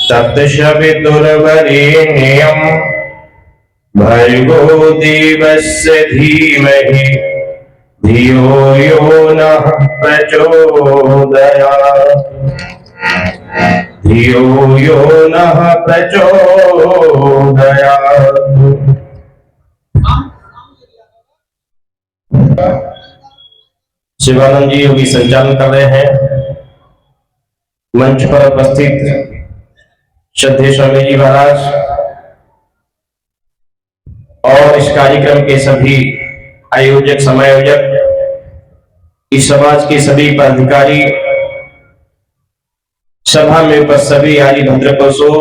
तत्सवितुर्वरेण्यं भर्गो देवस्य धीमहि धियो यो नः प्रचोदयात् धियो यो नः प्रचोदयात्। शिवानंद जी योगी संचालन कर रहे हैं। मंच पर उपस्थित श्रद्धेय स्वामी जी महाराज और इस कार्यक्रम के सभी आयोजक समायोजक, इस समाज के सभी पदाधिकारी, सभा में उपस्थित सभी आदि भद्र पुरुषों,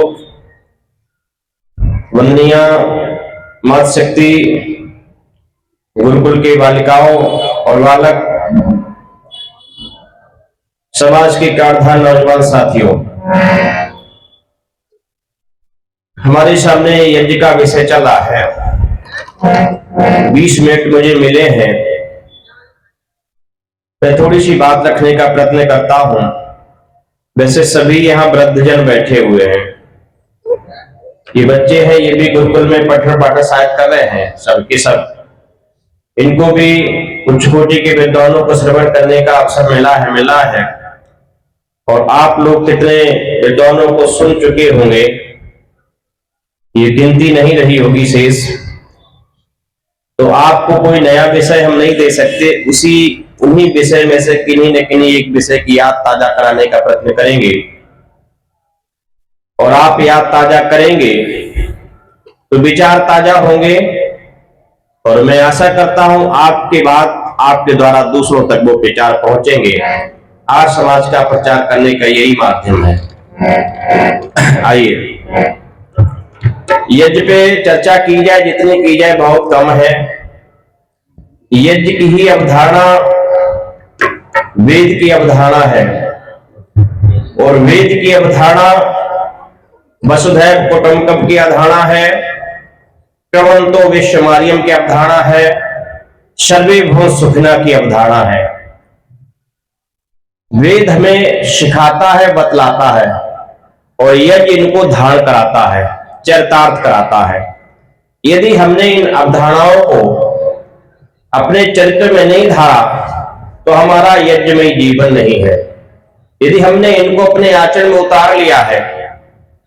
वंदनीय माता शक्ति गुरुकुल के बालिकाओं और बालक, समाज के कारधान नौजवान साथियों, हमारे सामने यज्ञ का विषय चल रहा है। 20 मिनट मुझे मिले हैं। मैं थोड़ी सी बात रखने का प्रयत्न करता हूं। वैसे सभी यहाँ वृद्धजन बैठे हुए हैं, ये बच्चे हैं, ये भी गुरुकुल में पठन पाठन शायद कर रहे हैं, सबके सब। इनको भी उच्च कोटि के विद्वानों को श्रवण करने का अवसर मिला है। और आप लोग कितने विद्वानों को सुन चुके होंगे, ये गिनती नहीं रही होगी शेष। तो आपको कोई नया विषय हम नहीं दे सकते, उन्हीं विषय में से किन्हीं न किन्हीं एक विषय की याद ताजा कराने का प्रयत्न करेंगे। और आप याद ताजा करेंगे तो विचार ताजा होंगे, और मैं आशा करता हूं आपके बाद आपके द्वारा दूसरों तक वो विचार पहुंचेंगे। आज समाज का प्रचार करने का यही माध्यम है। आइए यज्ञ पे चर्चा की जाए, जितनी की जाए बहुत कम है। यज्ञ की ही अवधारणा वेद की अवधारणा है, और वेद की अवधारणा वसुधैव कुटुंबकम की अवधारणा है, क्रमंतो विश्वमार्यम की अवधारणा है, सर्वे भूत सुखिना की अवधारणा है। वेद हमें सिखाता है, बतलाता है, और यज्ञ इनको धारण कराता है, चरितार्थ कराता है। यदि हमने इन अवधारणाओं को अपने चरित्र में नहीं धारा तो हमारा यज्ञमय जीवन नहीं है। यदि हमने इनको अपने आचरण में उतार लिया है,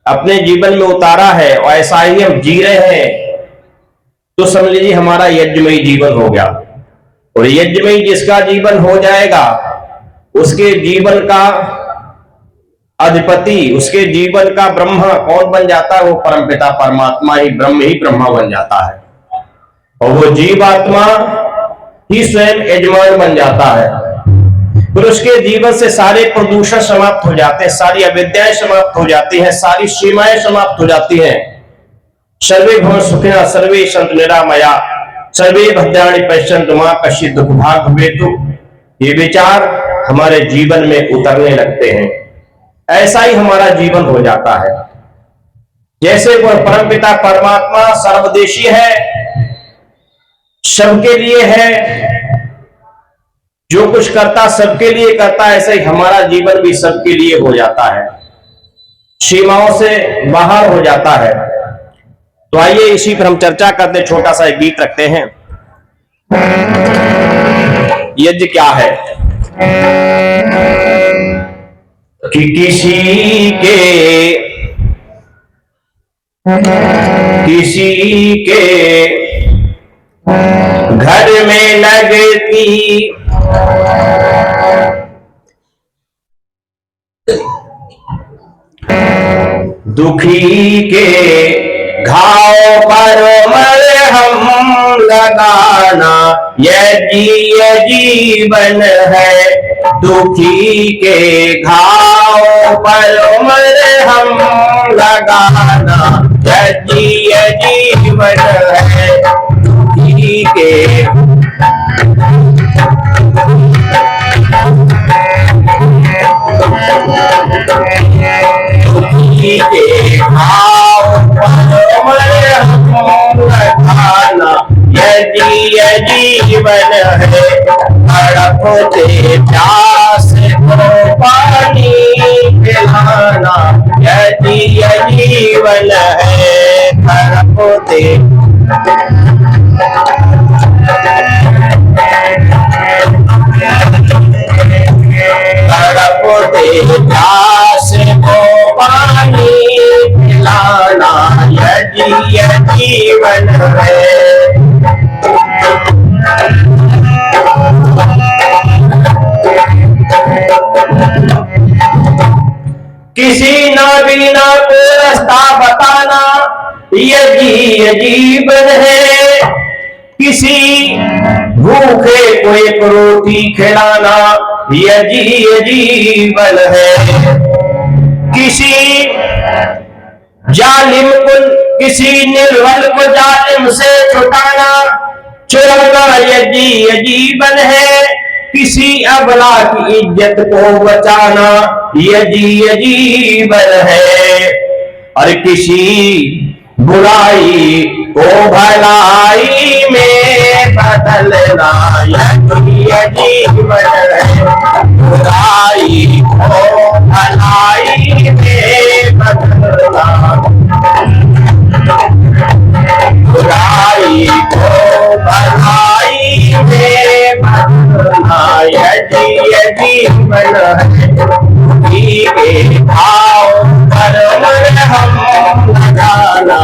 अपने जीवन में उतारा है और ऐसा ही हम जी रहे हैं, तो समझ लीजिए हमारा यज्ञमय जीवन हो गया। और यज्ञमय जिसका जीवन हो जाएगा, उसके जीवन का अधिपति, उसके जीवन का ब्रह्मा कौन बन जाता है? वो परमपिता परमात्मा ही ब्रह्मा बन जाता है। और वो जीवात्मा ही स्वयं यजमान बन जाता है। फिर उसके जीवन से सारे प्रदूषण समाप्त हो जाते हैं, सारी अविद्याएं समाप्त हो जाती हैं, सारी सीमाएं समाप्त हो जाती हैं। सर्वे भवन सुखिनः सर्वे सन्तु निरामया सर्वे भद्राणि पश्यन्तु मा कश्चित् दुःख भाग् भवेतु। ये विचार हमारे जीवन में उतरने लगते हैं। ऐसा ही हमारा जीवन हो जाता है। जैसे वह परमपिता परमात्मा सर्वदेशी है, सबके लिए है, जो कुछ करता सबके लिए करता है, ऐसे ही हमारा जीवन भी सबके लिए हो जाता है, सीमाओं से बाहर हो जाता है। तो आइए इसी पर हम चर्चा करते, छोटा सा एक गीत रखते हैं। यज्ञ क्या है कि किसी के घर में लगती दुखी के घाव पर मरहम लगाना, यज्ञ जीवन है। दुखी के घाव पर मरहम लगाना, यह जीवन है दुखी के। दुखी के घाव पर मरहम लगाना, यह जीवन है तड़पते प्यास को पानी पिलाना, यह जीवन है तड़पते। तड़पते प्यास को पानी पिलाना, यह जीवन है। किसी नबीना को रास्ता बताना, यह जीवन है। किसी भूखे को एक रोटी खिलाना, यह जीवन है। किसी जालिम को, किसी निर्बल को जालिम से छुटाना, छुड़ाना, यह जीवन है। किसी अबला की इज्जत को बचाना, यह जीवन है। और किसी बुराई को भलाई में बदलना, यह जीवन है। बुराई को भलाई में बदलना, बुराई को भलाई में बदलना, यह जीवन है। दुखी के भाव पर मरहम लगाना,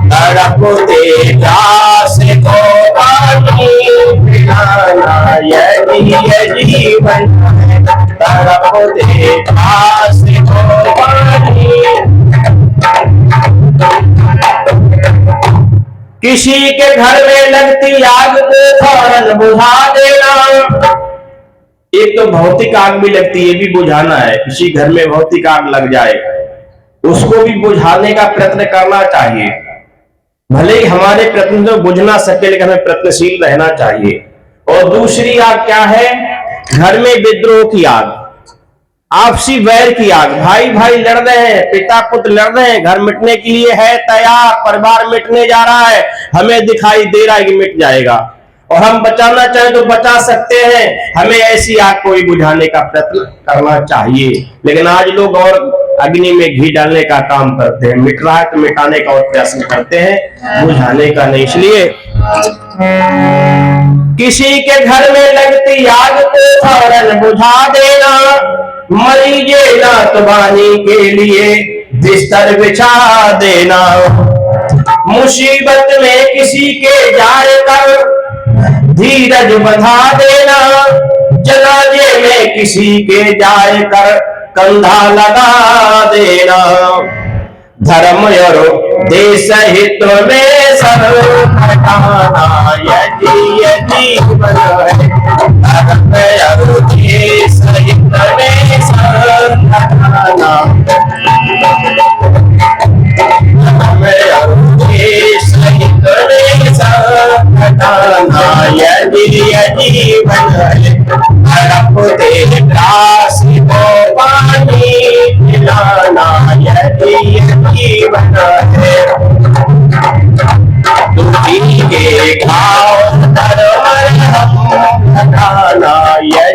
तड़पते प्यास को पानी पिलाना, यह जीवन है। तड़पते प्यास को पानी। किसी के घर में लगती आग को फौरन बुझा देना। एक तो भौतिक आग भी लगती है, ये भी बुझाना है। किसी घर में भौतिक आग लग जाए, उसको भी बुझाने का प्रयत्न करना चाहिए। भले ही हमारे प्रयत्न तो बुझ ना सके, लेकिन हमें प्रयत्नशील रहना चाहिए। और दूसरी आग क्या है? घर में विद्रोह की आग, आपसी वैर की आग। भाई भाई लड़ रहे हैं, पिता पुत्र लड़ रहे हैं, घर मिटने के लिए है तैयार, परिवार मिटने जा रहा है, हमें दिखाई दे रहा है कि मिट जाएगा और हम बचाना चाहें तो बचा सकते हैं। हमें ऐसी आग को भी बुझाने का प्रयत्न करना चाहिए। लेकिन आज लोग और अग्नि में घी डालने का काम करते हैं। मिट रहा है तो मिटाने का और प्रयास करते हैं, बुझाने का नहीं। इसलिए किसी के घर में लगती आग को फौरन बुझा देना, मरीजे नातवानी के लिए बिस्तर बिछा देना। मुसीबत में किसी के जाए कर धीरज बंधा देना, जनाजे में किसी के जाए कर कंधा लगा देना। धर्म और देश हित में सर हटाना, यह जीवन है। धर्म और देश हित में सर हटाना, धर्म और देश हित में सर हटाना, यह जीवन है। तड़पते प्यास को पानी पिलाना, यह जीवन है। दुखी के घाव पर मरहम लगाना, यह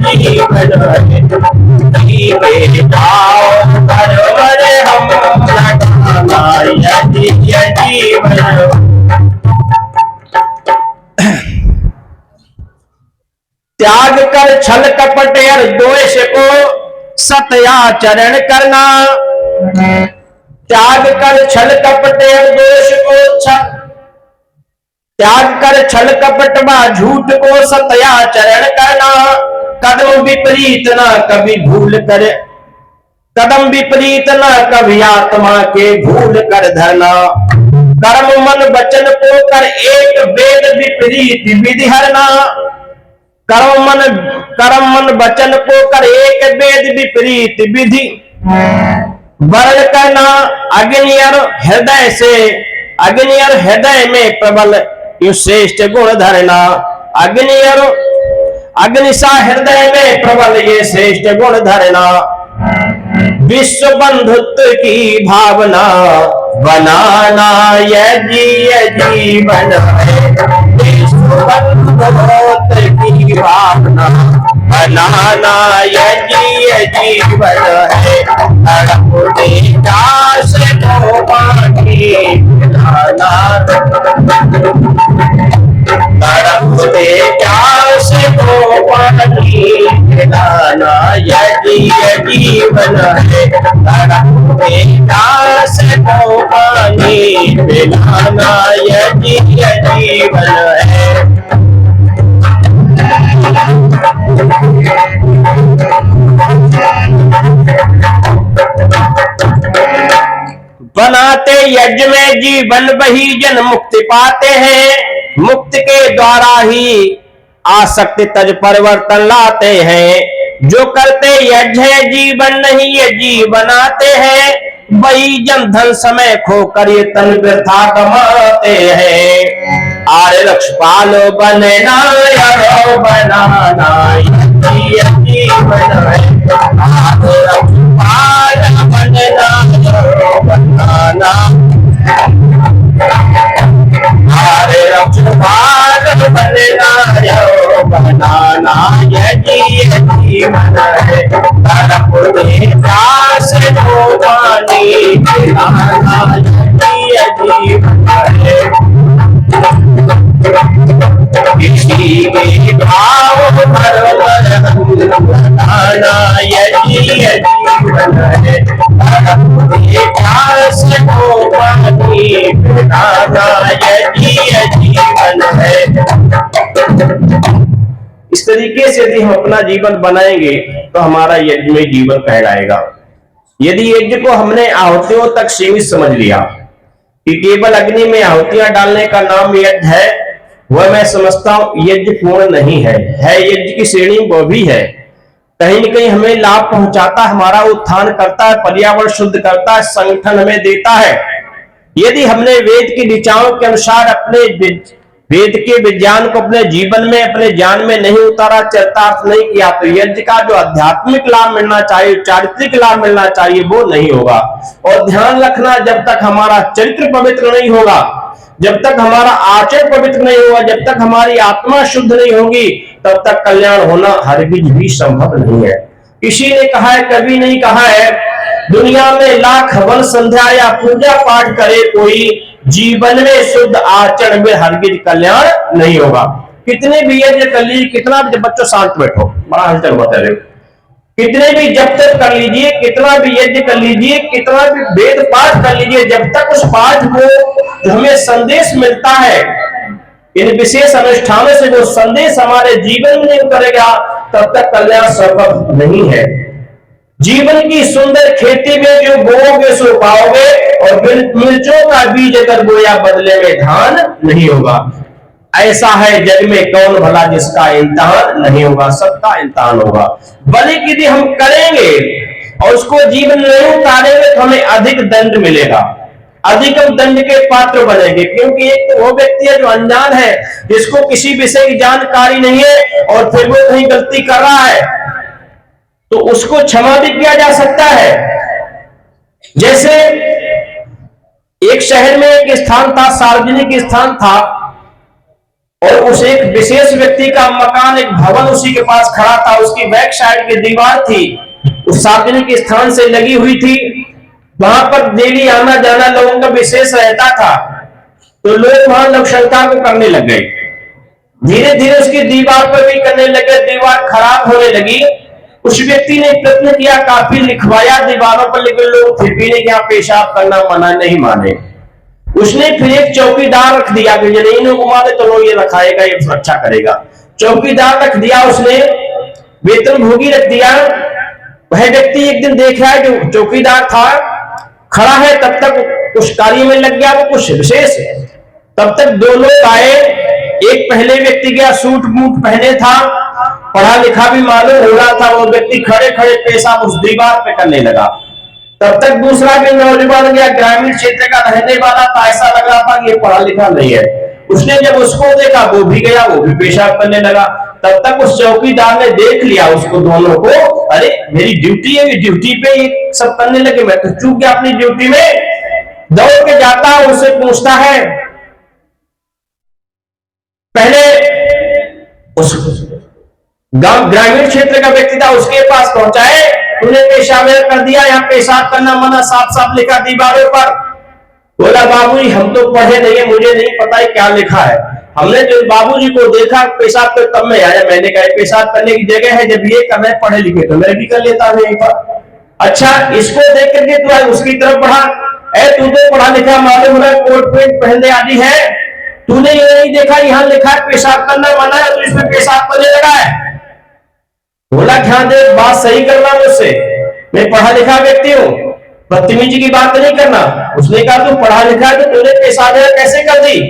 जीवन है। दुखी के घाव पर मरहम लगाना, यह जीवन है। त्याग कर छल कपट और द्वेष को सत्याचरण करना। त्याग कर छल कपट और द्वेष को त्याग कर छल कपट व झूठ को सत्याचरण करना। कदम विपरीत न कभी भूल कर, कदम विपरीत न कभी आत्मा के भूल कर धरना। कर्म मन वचन को कर एक वेद विपरीत विधि हरना। कर्म मन वचन को कर एक वेद विपरीत विधि, वर्ण करना अग्नियर हृदय से, अग्नियर हृदय में प्रबल यु श्रेष्ठ गुण धरना, अग्नियर अग्निशा हृदय में प्रबल ये श्रेष्ठ गुण धरना, विश्व बंधुत्व की भावना बनाना यह जीवन है, विश्व बंधुत्व की भावना बनाना यह जीवन है, तड़पते प्यास को पानी पिलाना, तड़पते प्यास को पानी पिलाना यह जीवन है, तड़पते प्यास को पानी पिलाना यह जीवन है। बनाते यज्ञ में जीवन वही जन मुक्ति पाते हैं, मुक्ति के द्वारा ही आसक्ति तज परिवर्तन लाते हैं, जो करते यज्ञ है जीवन नहीं ये जी बनाते हैं, वही जन धन समय खो कर ये तन वृथा कमाते हैं, आर्य लक्ष्यपाल बनना यारो बनाना ये जीवन है, आर्य लक्ष्यपाल बनना यारो बनाना, आर्य लक्ष्यपाल बनना यारो बनाना ये जीवन है, तड़पते प्यास को पानी पिलाना ये जीवन है, किसी के भाव बनाना ये जीवन है, तड़पते प्यास को पानी पिलाना ये जीवन है। इस तरीके से यदि हम अपना जीवन बनाएंगे तो हमारा यज्ञ में जीवन कहलाएगा। यदि यज्ञ को हमने आहुतियों तक सीमित समझ लिया कि केवल अग्नि में आहुतियां डालने का नाम यज्ञ है, वह मैं समझता हूं यज्ञ पूर्ण नहीं है यज्ञ की श्रेणी वह भी है, कहीं न कहीं हमें लाभ पहुंचाता है, हमारा उत्थान करता है, पर्यावरण शुद्ध करता है, संगठन हमें देता है। यदि हमने वेद की ऋचाओं के अनुसार अपने वेद के विज्ञान को अपने जीवन में अपने ज्ञान में नहीं उतारा, चरितार्थ नहीं किया, तो यज्ञ का जो आध्यात्मिक लाभ मिलना चाहिए, चारित्रिक लाभ मिलना चाहिए, वो नहीं होगा। और ध्यान रखना, जब तक हमारा चरित्र पवित्र नहीं होगा, जब तक हमारा आचरण पवित्र नहीं होगा, जब तक हमारी आत्मा शुद्ध नहीं होगी, तब तक कल्याण होना हरगिज भी संभव नहीं है। किसी ने कहा है, कभी नहीं कहा है, दुनिया में लाख वन संध्या या पूजा पाठ करे कोई, जीवन में शुद्ध आचरण में हरगिज कल्याण नहीं होगा। कितने भी यज्ञ कर लीजिए, कितना भी, बच्चों शांत बैठो, बड़ा हलचल बता रहे, कितने भी जब तक कर लीजिए, कितना भी यज्ञ कर लीजिए, कितना भी वेद पाठ कर लीजिए, जब तक उस पाठ को जो हमें संदेश मिलता है इन विशेष अनुष्ठानों से, वो संदेश हमारे जीवन में नहीं उतरेगा, तब तक कल्याण संभव नहीं है। जीवन की सुंदर खेती में जो बोओगे सो पाओगे, और मिर्चों का बीज अगर बोया बदले में धान नहीं होगा। ऐसा है जग में कौन भला जिसका इम्तिहान नहीं होगा, सबका इम्तिहान होगा। बल्कि यदि हम करेंगे और उसको जीवन में नहीं उतारेंगे तो हमें अधिक दंड मिलेगा, अधिकतम दंड के पात्र बनेंगे। क्योंकि एक तो वो व्यक्ति है जो अनजान है, जिसको किसी विषय की जानकारी नहीं है, और फिर वो कहीं गलती कर रहा है, तो उसको क्षमा भी किया जा सकता है। जैसे एक शहर में एक स्थान था, सार्वजनिक स्थान था, और उस एक विशेष व्यक्ति का मकान, एक भवन उसी के पास खड़ा था, उसकी बैक साइड की दीवार थी, उस सार्वजनिक स्थान से लगी हुई थी, वहां पर डेली आना जाना लोगों का विशेष रहता था, तो लोग वहां लोग शंका को करने लग गए, धीरे धीरे उसकी दीवार पर भी करने लगे, दीवार खराब होने लगी। उस व्यक्ति ने प्रयत्न किया, काफी लिखवाया दीवारों पर, लेकिन लोग फिर भी नहीं यहाँ पेशाब करना मना नहीं माने। उसने फिर एक चौकीदार रख दिया कि नहीं घुमा दे तो लोग ये रखाएगा, ये सुरक्षा करेगा। चौकीदार रख दिया उसने, वेतन भोगी रख दिया। वह व्यक्ति एक दिन देख रहा है जो चौकीदार था खड़ा है, तब तक कुछ कार्य में लग गया, वो कुछ विशेष है। तब तक दो लोग आए, एक पहले व्यक्ति गया, सूट बूट पहने था, पढ़ा लिखा भी मालूम हो रहा था, वो व्यक्ति खड़े खड़े पेशाब उस दीवार पे करने लगा। तब तक दूसरा भी नौजवान गया, ग्रामीण क्षेत्र का रहने वाला था, ऐसा लग रहा था कि ये पढ़ा लिखा नहीं है। उसने जब उसको देखा, वो भी गया, वो भी पेशाब करने लगा। तब तक उस चौकीदार ने देख लिया उसको, दोनों को, अरे मेरी ड्यूटी है, ये ड्यूटी पे ये सब करने लगे, मैं तो चूक गया अपनी ड्यूटी में। दौड़ के जाता है, उससे पूछता है, पहले उस गांव ग्रामीण क्षेत्र का व्यक्ति था, उसके पास पहुंचाए, तूने पेशाब कर दिया, यहाँ पेशाब करना मना साफ साफ लिखा दीवारों पर। बोला बाबूजी हम तो पढ़े नहीं है, मुझे नहीं पता है क्या लिखा है। हमने जो बाबूजी को देखा पेशाब पे, तब मैं आया, मैंने कहा पेशाब करने की जगह है, जब ये कर रहे पढ़े लिखे तो मैं भी कर लेता हूं यहीं पर। अच्छा, इसको देख करके तू उसकी तरफ बढ़ा, तू तो पढ़ा लिखा मालूम हो रहा है, कोट पेंट पहनने आदि है, तूने ये नहीं देखा यहाँ लिखा है पेशाब करना मना है, तो इसमें पेशाब करने लगा है। बोला ध्यान दे, बात सही करना मुझसे, मैं पढ़ा लिखा व्यक्ति हूं, बदतमीजी की बात नहीं करना। उसने कहा तू पढ़ा लिखा है तो तूने पेशाब कैसे कर दी,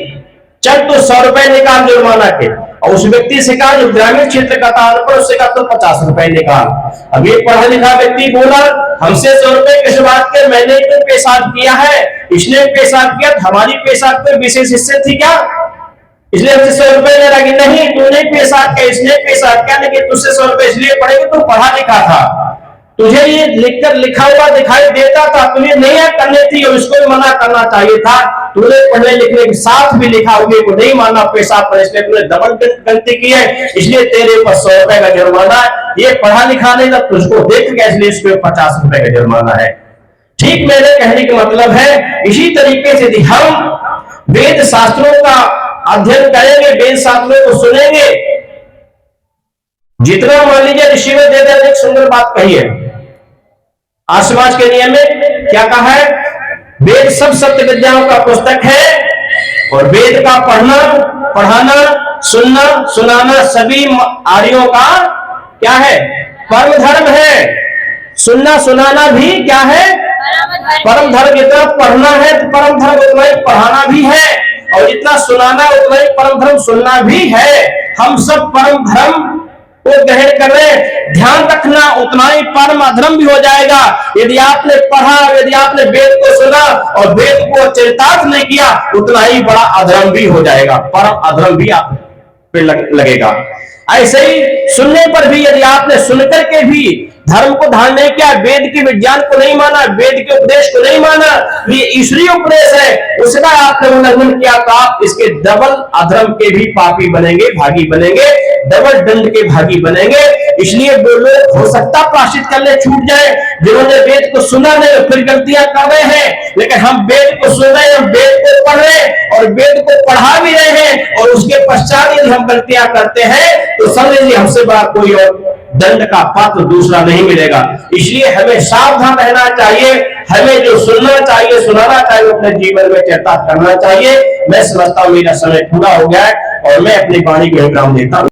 चल तू 100 रुपए निकाल जुर्माना के। और उस व्यक्ति से कहा जो ग्रामीण क्षेत्र का था, उससे कहा तो 50 रुपए निकाल। अब ये पढ़ा लिखा व्यक्ति बोला हमसे 100 रुपए किस बात के, मैंने तो पेशाब किया है, इसने पेशाब किया, हमारी पेशाब पे विशेष हिस्से थी क्या, इसलिए हमसे 100 रुपए ले रहा कि नहीं तूने पेशाब किया, इसने पेशाब किया, लेकिन तुझसे 100 रुपए इसलिए पड़ेगा तू पढ़ा लिखा था, तुझे ये लिखकर लिखा हुआ दिखाई देता था, तुझे नहीं करनी थी और इसको भी मना करना चाहिए था। तूने पढ़ने लिखने के साथ भी लिखा हुए को नहीं माना पेशाब पर, इसलिए तूने डबल गलती की है, इसलिए तेरे पर 100 रुपए का जुर्माना है। ये पढ़ा लिखा नहीं था, तुझको देख गया इसलिए इसको 50 रुपए का जुर्माना है। ठीक मेरे कहने का मतलब है, इसी तरीके से हम वेद शास्त्रों का अध्ययन करेंगे, वेद शास्त्रों को सुनेंगे, जितना मान लीजिए ऋषि में दे एक सुंदर बात कही है, आज समाज के नियम में क्या कहा है, वेद सब सत्य विद्याओं का पुस्तक है और वेद का पढ़ना पढ़ाना सुनना सुनाना सभी आर्यों का क्या है, परम धर्म है। सुनना सुनाना भी क्या है, परम धर्म। जितना पढ़ना है तो परम धर्म उतना ही पढ़ाना भी है, और जितना सुनाना उतना ही परम धर्म सुनना भी है। हम सब परम धर्म को ग्रहण कर रहे, ध्यान रखना उतना ही परम अधर्म भी हो जाएगा। यदि आपने पढ़ा, यदि आपने वेद को सुना और वेद को चरितार्थ नहीं किया, उतना ही बड़ा अधर्म भी हो जाएगा, परम अधर्म भी आप पे लगेगा। ऐसे ही सुनने पर भी यदि आपने सुनकर के भी धर्म को धारण नहीं किया, वेद के विज्ञान को नहीं माना, वेद के उपदेश को नहीं माना, ये ईश्वरीय उपदेश है, उसका आपने उल्लंघन किया, तो आप इसके डबल अधर्म के भी पापी बनेंगे, भागी बनेंगे, डबल दंड के भागी बनेंगे। इसलिए वो लोग हो सकता प्रायश्चित करने छूट जाए जिन्होंने वेद को सुना नहीं, फिर गलतियां कर रहे हैं। लेकिन हम वेद को सुन रहे हैं, हम वेद को पढ़ रहे हैं और वेद को पढ़ा भी रहे हैं, और उसके पश्चात यदि हम गलतियां करते हैं तो समझ लीजिए हमसे बड़ा कोई और दंड का पात्र दूसरा नहीं मिलेगा। इसलिए हमें सावधान रहना चाहिए, हमें जो सुनना चाहिए सुनाना चाहिए अपने जीवन में चरितार्थ करना चाहिए। मैं समझता हूं मेरा समय पूरा हो गया है और मैं अपनी वाणी को विराम देता हूं।